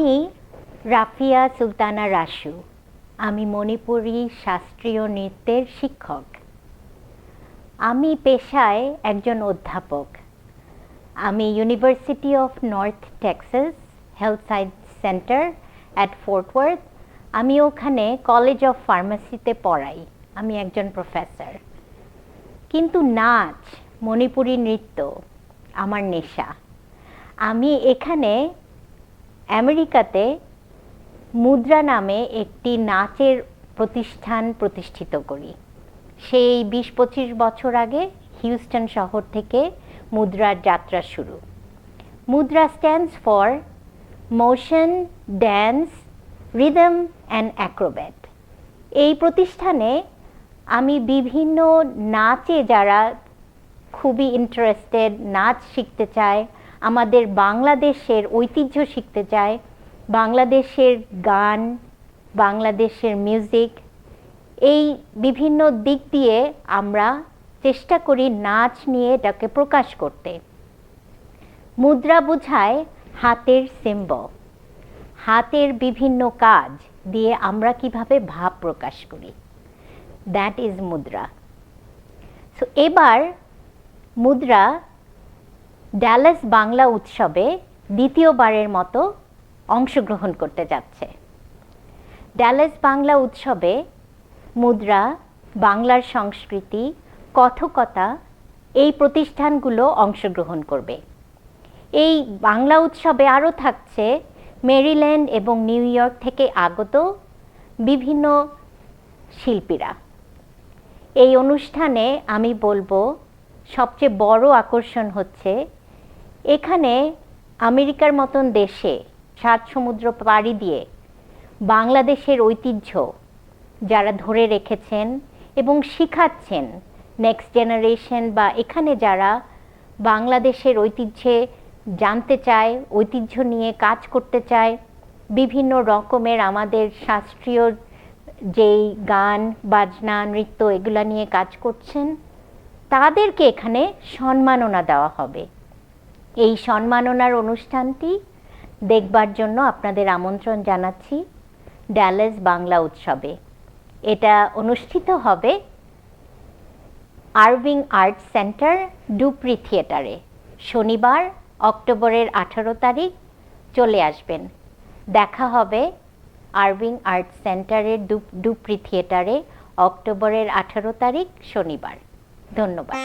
আমি রাফিয়া সুলতানা রাসু। আমি মণিপুরী শাস্ত্রীয় নৃত্যের শিক্ষক। আমি পেশায় একজন অধ্যাপক। আমি university of north Texas health science centre at fort worth, আমি ওখানে কলেজ অফ ফার্মাসিতে পড়াই। আমি একজন প্রফেসর। কিন্তু নাচ, মণিপুরী নৃত্য আমার নেশা। আমি এখানে আমেরিকাতে মুদ্রা নামে একটি নাচের প্রতিষ্ঠান প্রতিষ্ঠিত করি। সেই ২০-২৫ বছর আগে হিউস্টন শহর থেকে মুদ্রার যাত্রা শুরু। মুদ্রা stands for motion, dance, rhythm and Acrobat. এই প্রতিষ্ঠানে আমি বিভিন্ন নাচে যারা খুবই ইন্টারেস্টেড, নাচ শিখতে চায়, আমাদের বাংলাদেশের ঐতিহ্য শিখতে চায়, বাংলাদেশের গান, বাংলাদেশের মিউজিক, এই বিভিন্ন দিক দিয়ে আমরা চেষ্টা করি নাচ নিয়ে এটাকে প্রকাশ করতে। মুদ্রা বোঝায় হাতের সিম্বল, হাতের বিভিন্ন কাজ দিয়ে আমরা কিভাবে ভাব প্রকাশ করি, দ্যাট ইজ মুদ্রা। সো এবার মুদ্রা ডালাস বাংলা উৎসবে দ্বিতীয়বারের মতো অংশগ্রহণ করতে যাচ্ছে। ডালাস বাংলা উৎসবে মুদ্রা, বাংলার সংস্কৃতি, কথকতা এই প্রতিষ্ঠানগুলো অংশগ্রহণ করবে। এই বাংলা উৎসবে আরও থাকছে মেরিল্যান্ড এবং নিউ ইয়র্ক থেকে আগত বিভিন্ন শিল্পীরা। এই অনুষ্ঠানে আমি বলবো সবচেয়ে বড় আকর্ষণ হচ্ছে এখানে আমেরিকার মতন দেশে ৭ সমুদ্র পাড়ি দিয়ে বাংলাদেশের ঐতিহ্য যারা ধরে রেখেছেন এবং শিখাচ্ছেন নেক্সট জেনারেশন, বা এখানে যারা বাংলাদেশের ঐতিহ্যে জানতে চায়, ঐতিহ্য নিয়ে কাজ করতে চায়, বিভিন্ন রকমের আমাদের শাস্ত্রীয় যেই গান, বাজনা, নৃত্য এগুলা নিয়ে কাজ করছেন, তাদেরকে এখানে সম্মাননা দেওয়া হবে। এই সম্মাননার অনুষ্ঠানটি দেখবার জন্য আপনাদের আমন্ত্রণ জানাচ্ছি ডালাস বাংলা উৎসবে। এটা অনুষ্ঠিত হবে আরভিং আর্ট সেন্টার, ডুপ্রি থিয়েটারে, শনিবার অক্টোবরের 18 তারিখ। চলে আসবেন, দেখা হবে আরভিং আর্ট সেন্টারের ডুপ্রি থিয়েটারে অক্টোবরের 18 তারিখ শনিবার। ধন্যবাদ।